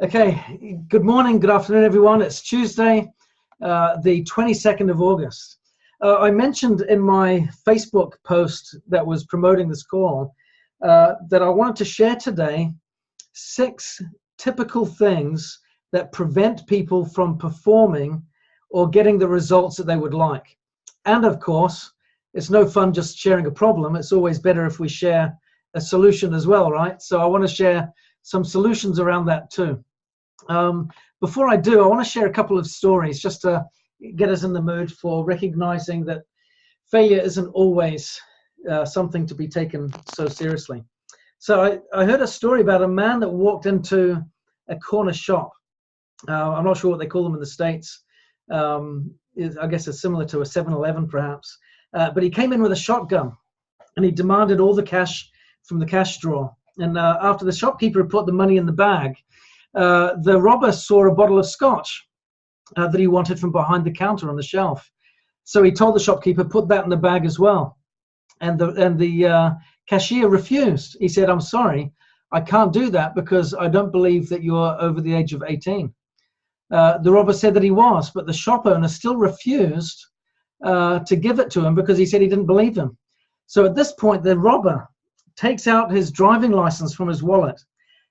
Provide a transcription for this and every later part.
Okay, good morning, good afternoon, everyone. It's Tuesday, the 22nd of August. I mentioned in my Facebook post that was promoting this call that I wanted to share today 6 typical things that prevent people from performing or getting the results that they would like. And of course, it's no fun just sharing a problem. It's always better if we share a solution as well, right? So I want to share some solutions around that too. Before I do, I want to share a couple of stories just to get us in the mood for recognizing that failure isn't always something to be taken so seriously. So I heard a story about a man that walked into a corner shop. I'm not sure what they call them in the States. I guess it's similar to a 7-Eleven perhaps. But he came in with a shotgun and he demanded all the cash from the cash drawer. And after the shopkeeper had put the money in the bag, the robber saw a bottle of scotch that he wanted from behind the counter on the shelf. So he told the shopkeeper, put that in the bag as well. And the cashier refused. He said, I'm sorry, I can't do that because I don't believe that you're over the age of 18. The robber said that he was, but the shop owner still refused to give it to him because he said he didn't believe him. So at this point, the robber takes out his driving license from his wallet,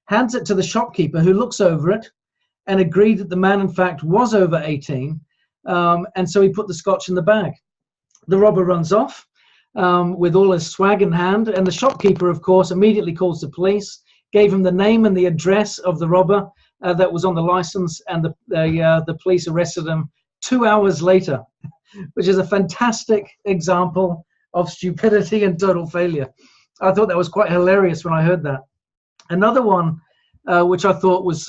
hands it to the shopkeeper, who looks over it and agreed that the man in fact was over 18, and so he put the scotch in the bag. The robber runs off with all his swag in hand, and the shopkeeper, of course, immediately calls the police, gave him the name and the address of the robber that was on the license, and the police arrested him 2 hours later, which is a fantastic example of stupidity and total failure. I thought that was quite hilarious when I heard that. Another one, which I thought was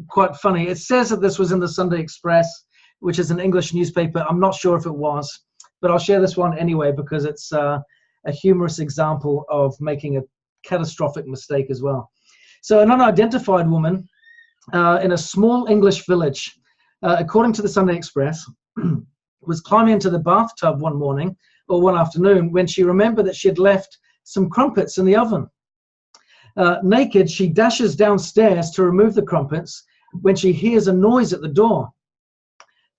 quite funny. It says that this was in the Sunday Express, which is an English newspaper. I'm not sure if it was, but I'll share this one anyway because it's a humorous example of making a catastrophic mistake as well. So an unidentified woman in a small English village, according to the Sunday Express, was climbing into the bathtub one morning or one afternoon when she remembered that she had left some crumpets in the oven. Naked, she dashes downstairs to remove the crumpets when she hears a noise at the door.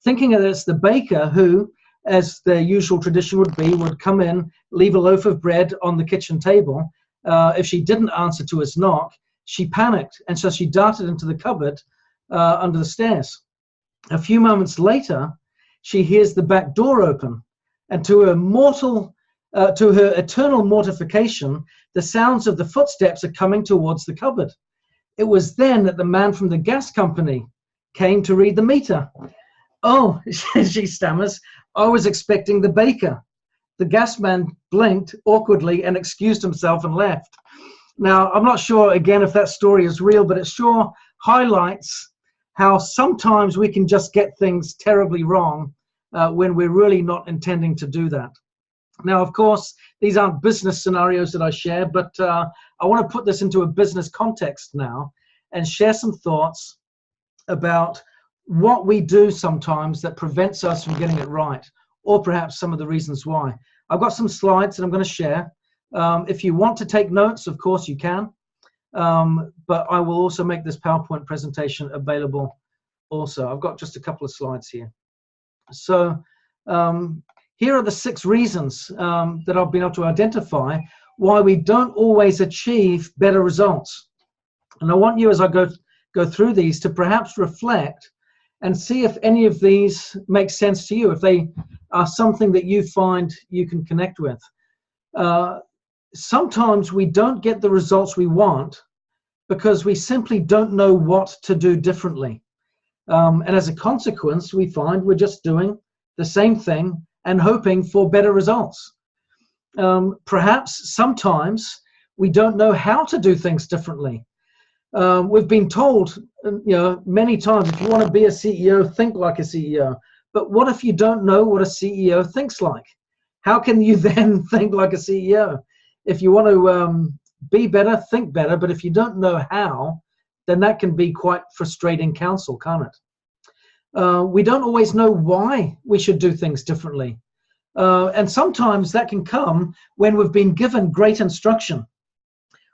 Thinking that it's the baker who, as their usual tradition would be, would come in, leave a loaf of bread on the kitchen table. If she didn't answer to his knock, she panicked, and so she darted into the cupboard under the stairs. A few moments later, she hears the back door open, and to her eternal mortification, the sounds of the footsteps are coming towards the cupboard. It was then that the man from the gas company came to read the meter. Oh, she stammers, I was expecting the baker. The gas man blinked awkwardly and excused himself and left. Now, I'm not sure, again, if that story is real, but it sure highlights how sometimes we can just get things terribly wrong when we're really not intending to do that. Now, of course, these aren't business scenarios that I share, but I want to put this into a business context now and share some thoughts about what we do sometimes that prevents us from getting it right, or perhaps some of the reasons why. I've got some slides that I'm going to share. If you want to take notes, of course you can, but I will also make this PowerPoint presentation available also. I've got just a couple of slides here. So, here are the 6 reasons that I've been able to identify why we don't always achieve better results. And I want you, as I go through these, to perhaps reflect and see if any of these make sense to you, if they are something that you find you can connect with. Sometimes we don't get the results we want because we simply don't know what to do differently. And as a consequence, we find we're just doing the same thing and hoping for better results. Perhaps sometimes we don't know how to do things differently. We've been told, many times, if you want to be a CEO, think like a CEO. But what if you don't know what a CEO thinks like? How can you then think like a CEO? If you want to be better, think better. But if you don't know how, then that can be quite frustrating counsel, can't it? We don't always know why we should do things differently. And sometimes that can come when we've been given great instruction.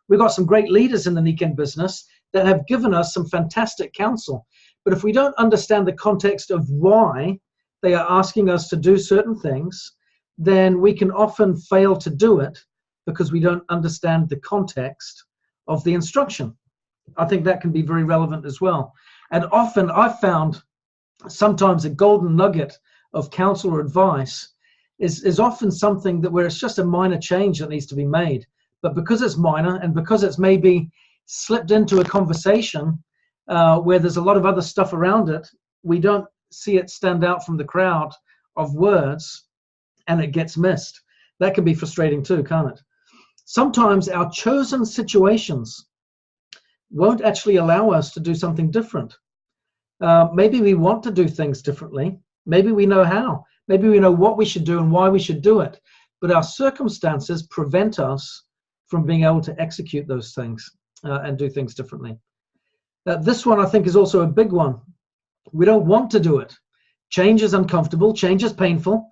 We've got some great leaders in the Nikken business that have given us some fantastic counsel. But if we don't understand the context of why they are asking us to do certain things, then we can often fail to do it because we don't understand the context of the instruction. I think that can be very relevant as well. And often I've found sometimes a golden nugget of counsel or advice is often something that where it's just a minor change that needs to be made. But because it's minor and because it's maybe slipped into a conversation where there's a lot of other stuff around it, we don't see it stand out from the crowd of words and it gets missed. That can be frustrating too, can't it? Sometimes our chosen situations won't actually allow us to do something different. Maybe we want to do things differently. Maybe we know how. Maybe we know what we should do and why we should do it. But our circumstances prevent us from being able to execute those things and do things differently. This one, I think, is also a big one. We don't want to do it. Change is uncomfortable. Change is painful.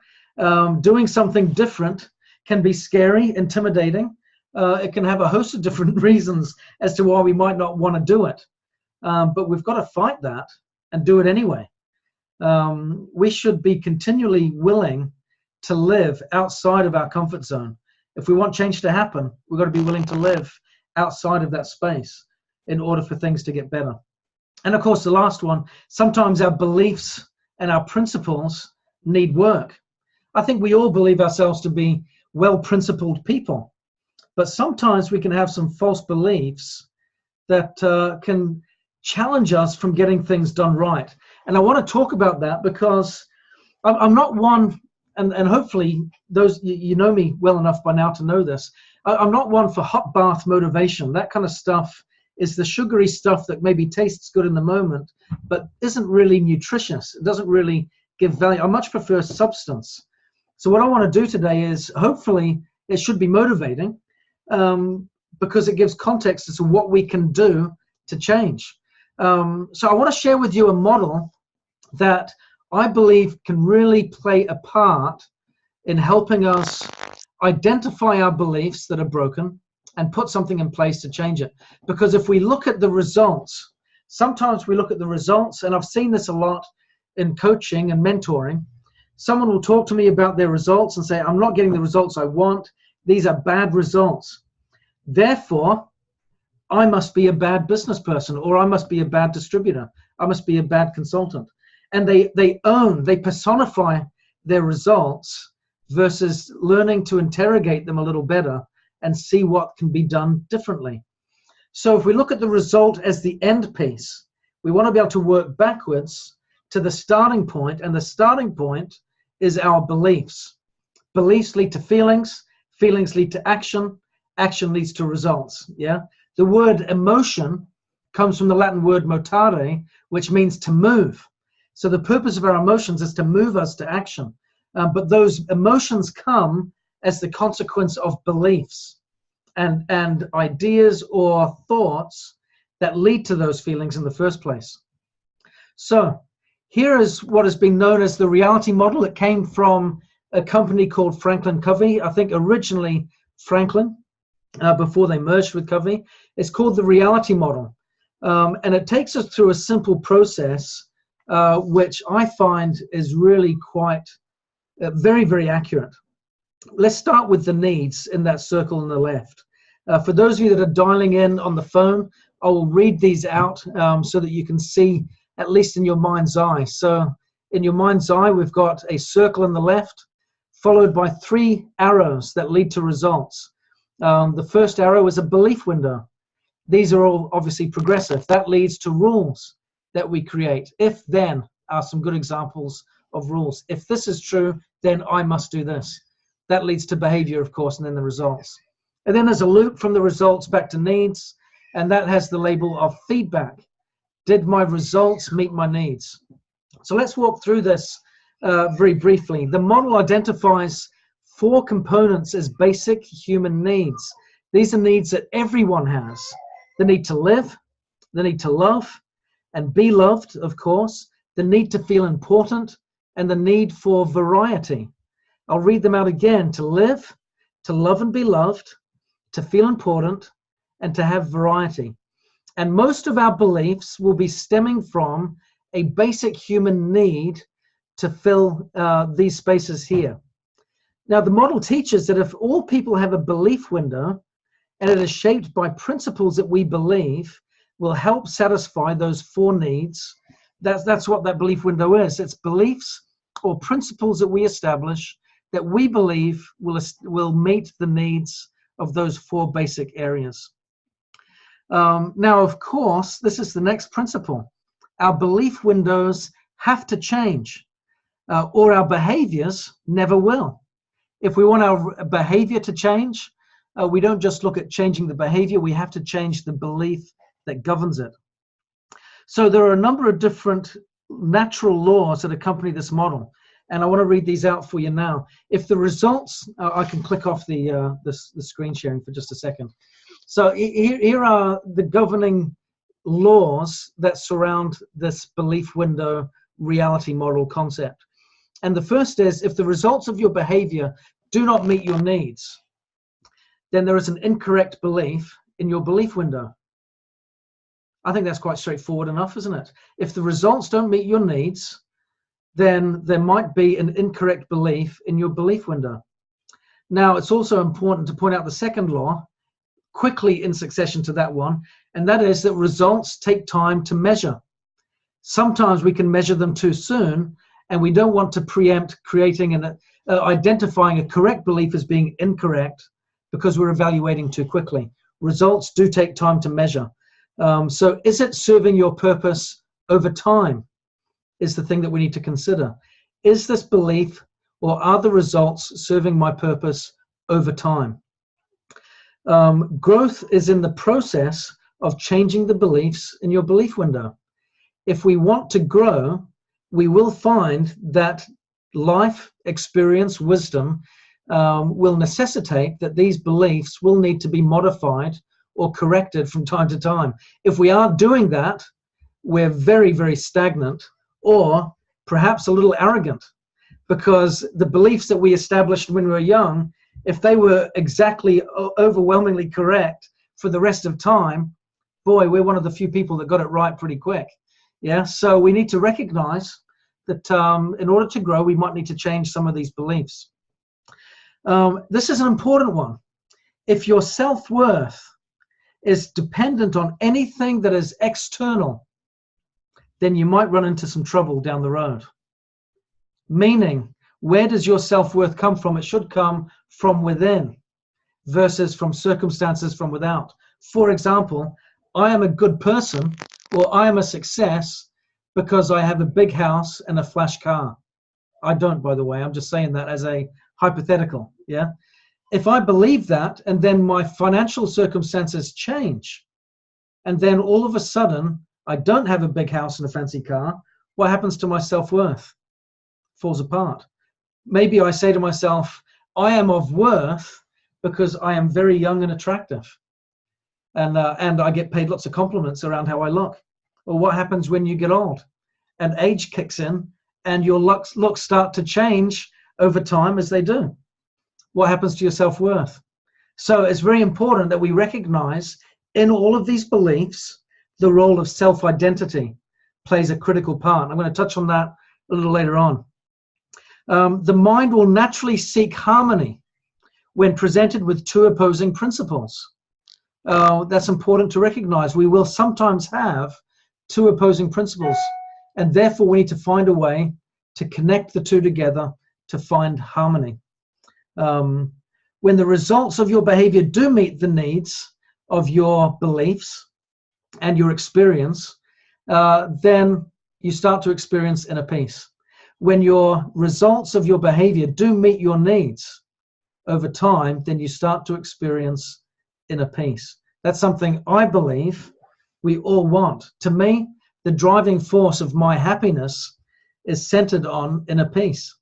Doing something different can be scary, intimidating. It can have a host of different reasons as to why we might not want to do it. But we've got to fight that and do it anyway. We should be continually willing to live outside of our comfort zone. If we want change to happen, we've got to be willing to live outside of that space in order for things to get better. And of course, the last one, sometimes our beliefs and our principles need work. I think we all believe ourselves to be well-principled people, but sometimes we can have some false beliefs that can challenge us from getting things done right. And I want to talk about that because I'm not one, and hopefully those, you know me well enough by now to know this, I'm not one for hot bath motivation. That kind of stuff is the sugary stuff that maybe tastes good in the moment, but isn't really nutritious. It doesn't really give value. I much prefer substance. So what I want to do today is, hopefully it should be motivating because it gives context as to what we can do to change. So I want to share with you a model that I believe can really play a part in helping us identify our beliefs that are broken and put something in place to change it. Because if we look at the results, sometimes we look at the results, and I've seen this a lot in coaching and mentoring. Someone will talk to me about their results and say, I'm not getting the results I want. These are bad results. Therefore, I must be a bad business person, or I must be a bad distributor. I must be a bad consultant. And they personify their results versus learning to interrogate them a little better and see what can be done differently. So if we look at the result as the end piece, we want to be able to work backwards to the starting point, and the starting point is our beliefs. Beliefs lead to feelings, feelings lead to action, action leads to results. Yeah. The word emotion comes from the Latin word motare, which means to move. So the purpose of our emotions is to move us to action. But those emotions come as the consequence of beliefs and ideas or thoughts that lead to those feelings in the first place. So here is what has been known as the reality model. It came from a company called Franklin Covey. I think originally Franklin, before they merged with Covey. It's called the reality model. And it takes us through a simple process, which I find is really quite very, very accurate. Let's start with the needs in that circle on the left. For those of you that are dialing in on the phone, I will read these out so that you can see, at least in your mind's eye. So in your mind's eye, we've got a circle on the left, followed by 3 arrows that lead to results. The first arrow is a belief window. These are all obviously progressive. That leads to rules that we create. If then are some good examples of rules. If this is true, then I must do this. That leads to behavior, of course, and then the results. And then there's a loop from the results back to needs, and that has the label of feedback. Did my results meet my needs? So let's walk through this very briefly. The model identifies 4 components as basic human needs. These are needs that everyone has. The need to live, the need to love and be loved, of course, the need to feel important, and the need for variety. I'll read them out again: to live, to love and be loved, to feel important, and to have variety. And most of our beliefs will be stemming from a basic human need to fill these spaces here. Now, the model teaches that if all people have a belief window and it is shaped by principles that we believe will help satisfy those 4 needs, that's what that belief window is. It's beliefs or principles that we establish that we believe will meet the needs of those 4 basic areas. Now, of course, this is the next principle. Our belief windows have to change, or our behaviors never will. If we want our behavior to change, we don't just look at changing the behavior, we have to change the belief that governs it. So there are a number of different natural laws that accompany this model, and I want to read these out for you now. If the results, I can click off the screen sharing for just a second. So here are the governing laws that surround this belief window reality model concept. And the first is, if the results of your behavior do not meet your needs, then there is an incorrect belief in your belief window. I think that's quite straightforward enough, isn't it? If the results don't meet your needs, then there might be an incorrect belief in your belief window. Now, it's also important to point out the second law, quickly in succession to that one, and that is that results take time to measure. Sometimes we can measure them too soon, and we don't want to preempt creating and identifying a correct belief as being incorrect because we're evaluating too quickly. Results do take time to measure. So is it serving your purpose over time is the thing that we need to consider. Is this belief or are the results serving my purpose over time? Growth is in the process of changing the beliefs in your belief window. If we want to grow, we will find that life, experience, wisdom will necessitate that these beliefs will need to be modified or corrected from time to time. If we aren't doing that, we're very, very stagnant or perhaps a little arrogant, because the beliefs that we established when we were young, if they were exactly overwhelmingly correct for the rest of time, boy, we're one of the few people that got it right pretty quick. Yeah, so we need to recognize that in order to grow, we might need to change some of these beliefs. This is an important one. If your self-worth is dependent on anything that is external, then you might run into some trouble down the road. Meaning, where does your self-worth come from? It should come from within versus from circumstances from without. For example, I am a good person, or I am a success because I have a big house and a flash car. I don't, by the way. I'm just saying that as a hypothetical. Yeah. If I believe that and then my financial circumstances change, and then all of a sudden I don't have a big house and a fancy car, what happens to my self-worth? Falls apart. Maybe I say to myself, I am of worth because I am very young and attractive, and I get paid lots of compliments around how I look. Well, what happens when you get old and age kicks in and your looks start to change over time as they do? What happens to your self-worth? So it's very important that we recognize in all of these beliefs, the role of self-identity plays a critical part. I'm going to touch on that a little later on. The mind will naturally seek harmony when presented with 2 opposing principles. That's important to recognize. We will sometimes have 2 opposing principles, and therefore we need to find a way to connect the 2 together to find harmony. When the results of your behavior do meet the needs of your beliefs and your experience, then you start to experience inner peace. When your results of your behavior do meet your needs over time, then you start to experience inner peace. That's something I believe we all want. To me, the driving force of my happiness is centered on inner peace.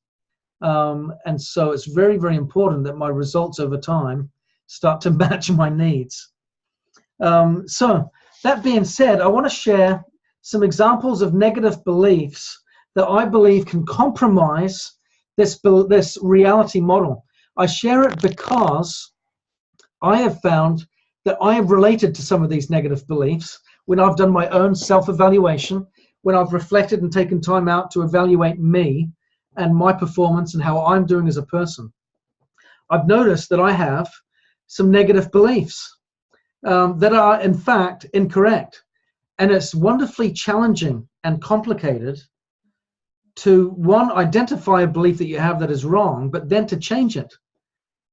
And so it's very, very important that my results over time start to match my needs. So that being said, I want to share some examples of negative beliefs that I believe can compromise this reality model. I share it because I have found that I have related to some of these negative beliefs when I've done my own self-evaluation, when I've reflected and taken time out to evaluate me and my performance and how I'm doing as a person, I've noticed that I have some negative beliefs that are in fact incorrect. And it's wonderfully challenging and complicated to, one, identify a belief that you have that is wrong, but then to change it.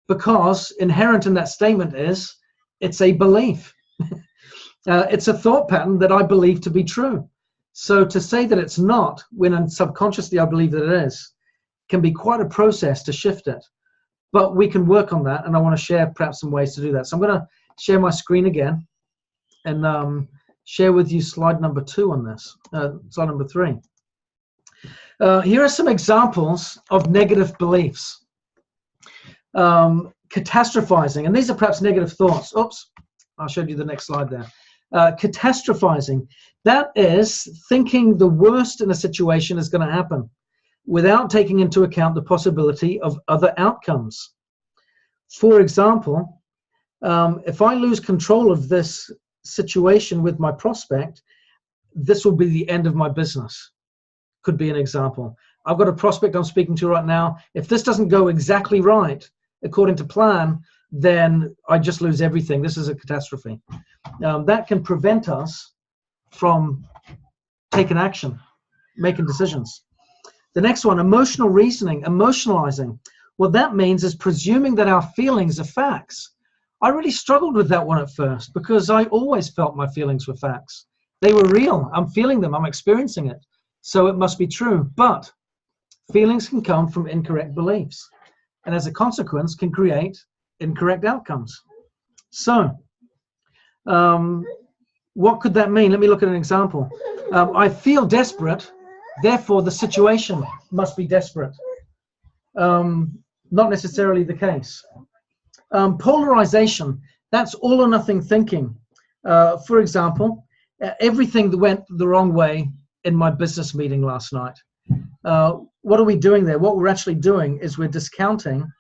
Because inherent in that statement is, it's a belief. It's a thought pattern that I believe to be true. So to say that it's not, when subconsciously I believe that it is, can be quite a process to shift it. But we can work on that, and I want to share perhaps some ways to do that. So I'm going to share my screen again and share with you slide number 2 on this, slide number 3. Here are some examples of negative beliefs. Catastrophizing, and these are perhaps negative thoughts. Oops, I'll show you the next slide there. Catastrophizing, that is thinking the worst in a situation is going to happen without taking into account the possibility of other outcomes. For example, if I lose control of this situation with my prospect, this will be the end of my business. Could be an example. I've got a prospect I'm speaking to right now. If this doesn't go exactly right, according to plan, then I just lose everything. This is a catastrophe. That can prevent us from taking action, making decisions. The next one, emotional reasoning, emotionalizing. What that means is presuming that our feelings are facts. I really struggled with that one at first because I always felt my feelings were facts. They were real. I'm feeling them. I'm experiencing it. So it must be true. But feelings can come from incorrect beliefs, and as a consequence can create incorrect outcomes. So what could that mean? Let me look at an example. I feel desperate, therefore the situation must be desperate. Not necessarily the case. Polarization, that's all or nothing thinking. For example, everything that went the wrong way in my business meeting last night. What are we doing there? What we're actually doing is we're discounting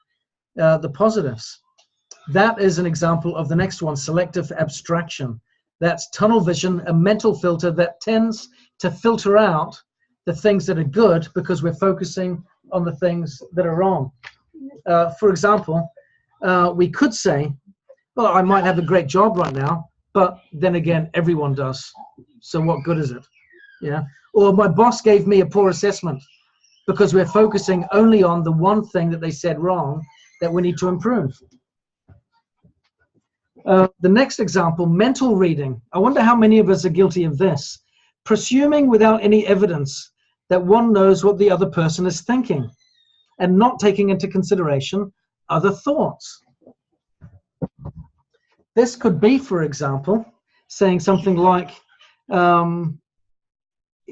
the positives. That is an example of the next one, selective abstraction. That's tunnel vision, a mental filter that tends to filter out the things that are good because we're focusing on the things that are wrong. For example, we could say, well, I might have a great job right now, but then again, everyone does. So what good is it? Yeah. Or my boss gave me a poor assessment, because we're focusing only on the one thing that they said wrong that we need to improve. The next example, mental reading. I wonder how many of us are guilty of this. Presuming without any evidence that one knows what the other person is thinking and not taking into consideration other thoughts. This could be, for example, saying something like,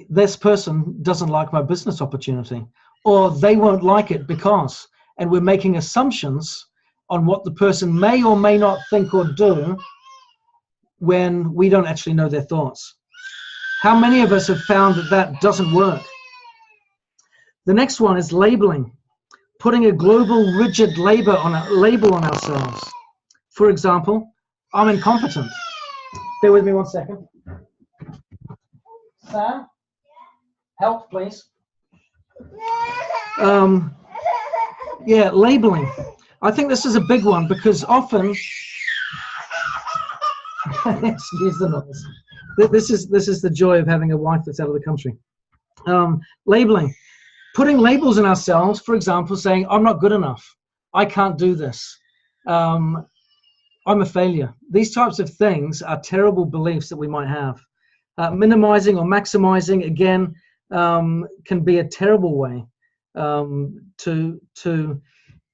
this person doesn't like my business opportunity, or they won't like it because, and we're making assumptions on what the person may or may not think or do when we don't actually know their thoughts. How many of us have found that that doesn't work? The next one is labeling, putting a global rigid label on ourselves. For example, I'm incompetent. Bear with me 1 second. Sam, help, please. Yeah, labeling. I think this is a big one because often, excuse the noise. This is the joy of having a wife that's out of the country. Labeling, putting labels on ourselves. For example, saying I'm not good enough, I can't do this, I'm a failure. These types of things are terrible beliefs that we might have. Minimizing or maximizing, again, can be a terrible way to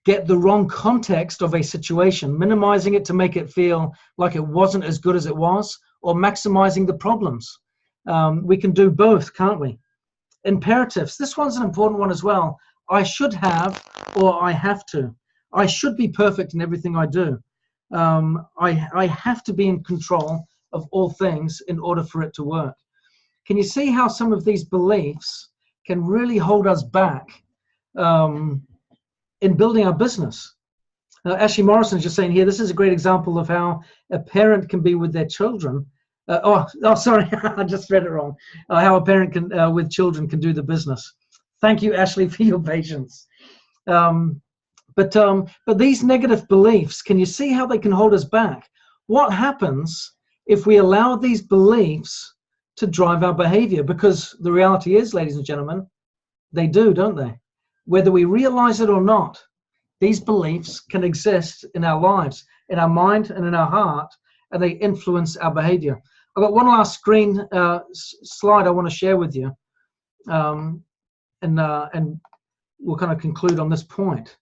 get the wrong context of a situation, minimizing it to make it feel like it wasn't as good as it was, or maximizing the problems. We can do both, can't we? Imperatives. This one's an important one as well. I should have, or I have to. I should be perfect in everything I do. I have to be in control of all things in order for it to work. Can you see how some of these beliefs can really hold us back in building our business? Ashley Morrison is just saying here, this is a great example of how a parent can be with their children Sorry, I just read it wrong. How a parent can, with children, can do the business. Thank you, Ashley, for your patience. But these negative beliefs, can you see how they can hold us back? What happens if we allow these beliefs to drive our behavior? Because the reality is, ladies and gentlemen, they do, don't they? Whether we realize it or not, these beliefs can exist in our lives, in our mind and in our heart, and they influence our behavior. I've got one last screen slide I want to share with you, and we'll kind of conclude on this point.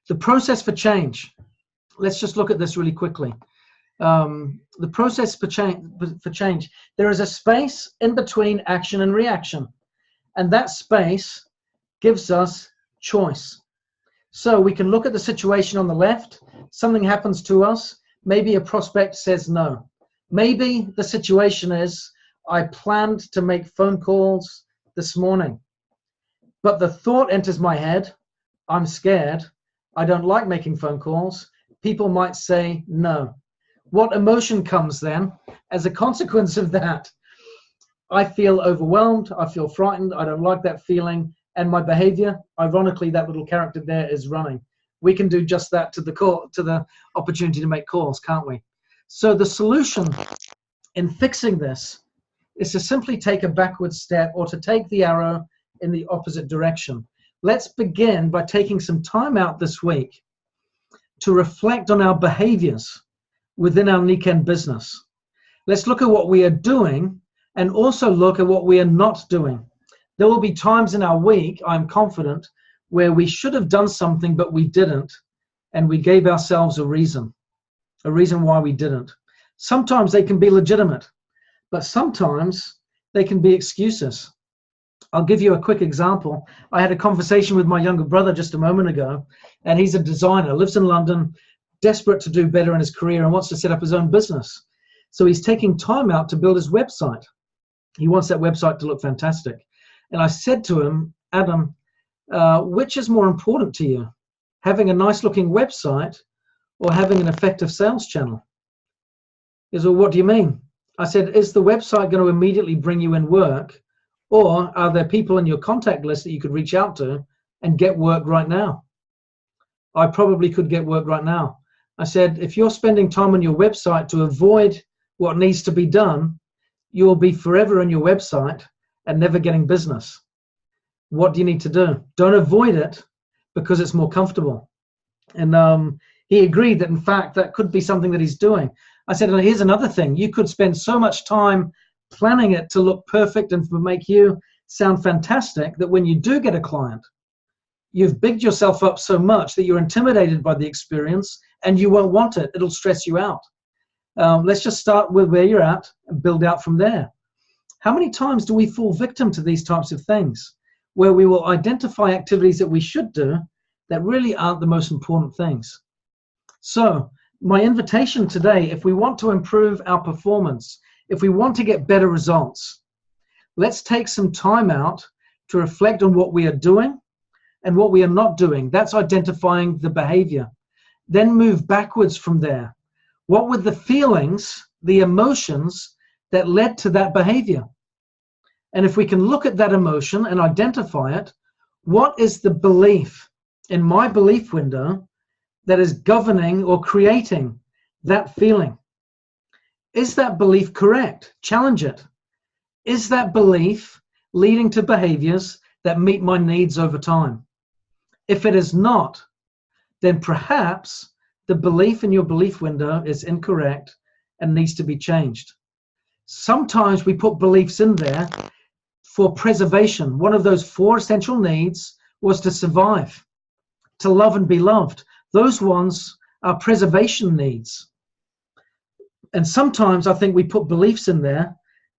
The process for change. Let's just look at this really quickly. The process for change. There is a space in between action and reaction, and that space gives us choice. So we can look at the situation on the left. Something happens to us. Maybe a prospect says no. Maybe the situation is, I planned to make phone calls this morning, but the thought enters my head, I'm scared. I don't like making phone calls. People might say no. What emotion comes then as a consequence of that? I feel overwhelmed. I feel frightened. I don't like that feeling. And my behavior, ironically, that little character there is running. We can do just that to the opportunity to make calls, can't we? So the solution in fixing this is to simply take a backward step, or to take the arrow in the opposite direction. Let's begin by taking some time out this week to reflect on our behaviors within our Niken business. Let's look at what we are doing and also look at what we are not doing. There will be times in our week, I'm confident, where we should have done something but we didn't, and we gave ourselves a reason why we didn't. Sometimes they can be legitimate, but sometimes they can be excuses. I'll give you a quick example. I had a conversation with my younger brother just a moment ago, and he's a designer, lives in London, desperate to do better in his career and wants to set up his own business. So he's taking time out to build his website. He wants that website to look fantastic. And I said to him, Adam, which is more important to you, having a nice looking website or having an effective sales channel? He said, well, what do you mean? I said, is the website going to immediately bring you in work, or are there people in your contact list that you could reach out to and get work right now? I probably could get work right now. I said, if you're spending time on your website to avoid what needs to be done, you will be forever on your website and never getting business. What do you need to do? Don't avoid it because it's more comfortable. And he agreed that, in fact, that could be something that he's doing. I said, and here's another thing. You could spend so much time planning it to look perfect and to make you sound fantastic that when you do get a client, you've bigged yourself up so much that you're intimidated by the experience and you won't want it. It'll stress you out. Let's just start with where you're at and build out from there. How many times do we fall victim to these types of things, where we will identify activities that we should do that really aren't the most important things? So my invitation today, if we want to improve our performance, if we want to get better results, let's take some time out to reflect on what we are doing and what we are not doing. That's identifying the behavior. Then move backwards from there. What were the feelings, the emotions that led to that behavior? And if we can look at that emotion and identify it, what is the belief in my belief window that is governing or creating that feeling? Is that belief correct? Challenge it. Is that belief leading to behaviors that meet my needs over time? If it is not, then perhaps the belief in your belief window is incorrect and needs to be changed. Sometimes we put beliefs in there for preservation. One of those 4 essential needs was to survive, to love and be loved. Those ones are preservation needs. And sometimes I think we put beliefs in there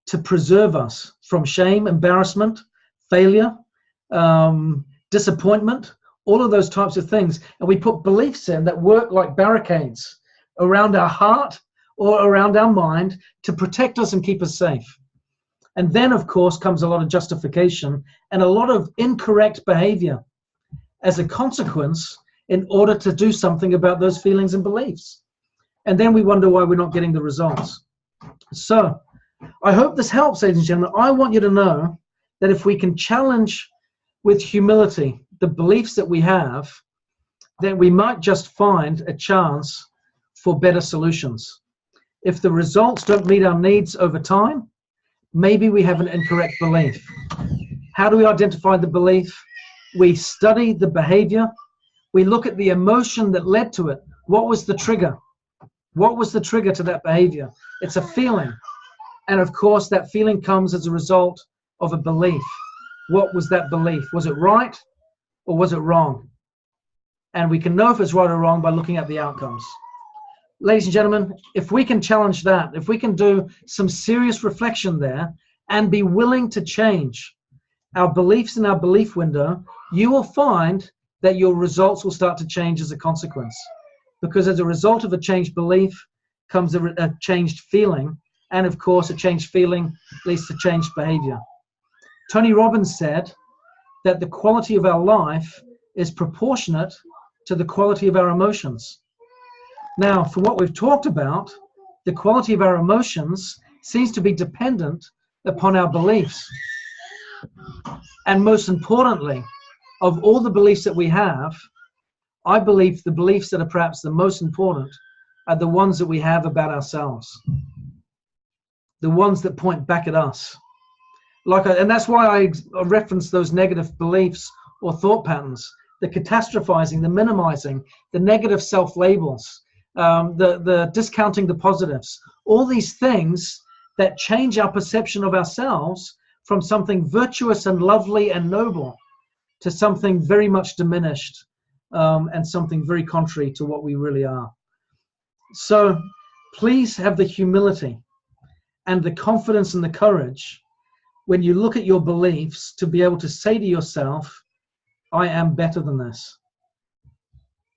to preserve us from shame, embarrassment, failure, disappointment, all of those types of things. And we put beliefs in that work like barricades around our heart or around our mind to protect us and keep us safe. And then, of course, comes a lot of justification and a lot of incorrect behavior as a consequence in order to do something about those feelings and beliefs. And then we wonder why we're not getting the results. So I hope this helps, ladies and gentlemen. I want you to know that if we can challenge with humility the beliefs that we have, then we might just find a chance for better solutions. If the results don't meet our needs over time, maybe we have an incorrect belief. How do we identify the belief? We study the behavior. We look at the emotion that led to it. What was the trigger? What was the trigger to that behavior? It's a feeling. And of course, that feeling comes as a result of a belief. What was that belief? Was it right or was it wrong? And we can know if it's right or wrong by looking at the outcomes. Ladies and gentlemen, if we can challenge that, if we can do some serious reflection there and be willing to change our beliefs in our belief window, you will find that your results will start to change as a consequence. Because as a result of a changed belief comes a changed feeling, and of course a changed feeling leads to changed behavior. Tony Robbins said that the quality of our life is proportionate to the quality of our emotions. Now, from what we've talked about, the quality of our emotions seems to be dependent upon our beliefs. And most importantly, of all the beliefs that we have, I believe the beliefs that are perhaps the most important are the ones that we have about ourselves. The ones that point back at us. And that's why I reference those negative beliefs or thought patterns, the catastrophizing, the minimizing, the negative self-labels, the discounting the positives, all these things that change our perception of ourselves from something virtuous and lovely and noble to something very much diminished and something very contrary to what we really are. So please have the humility and the confidence and the courage when you look at your beliefs to be able to say to yourself, I am better than this.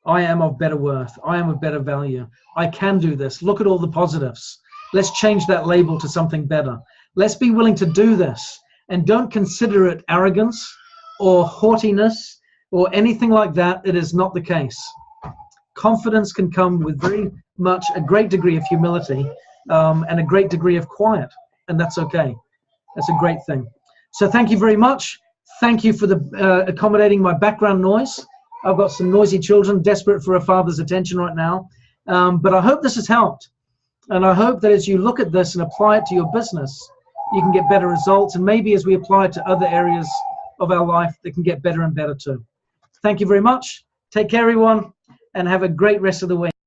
I am of better worth. I am of better value. I can do this. Look at all the positives. Let's change that label to something better. Let's be willing to do this and don't consider it arrogance or haughtiness or anything like that. It is not the case. Confidence can come with very much a great degree of humility and a great degree of quiet, and that's okay. That's a great thing. So thank you very much. Thank you for accommodating my background noise. I've got some noisy children desperate for a father's attention right now. But I hope this has helped. And I hope that as you look at this and apply it to your business, you can get better results. And maybe as we apply it to other areas of our life, they can get better and better too. Thank you very much. Take care, everyone, and have a great rest of the week.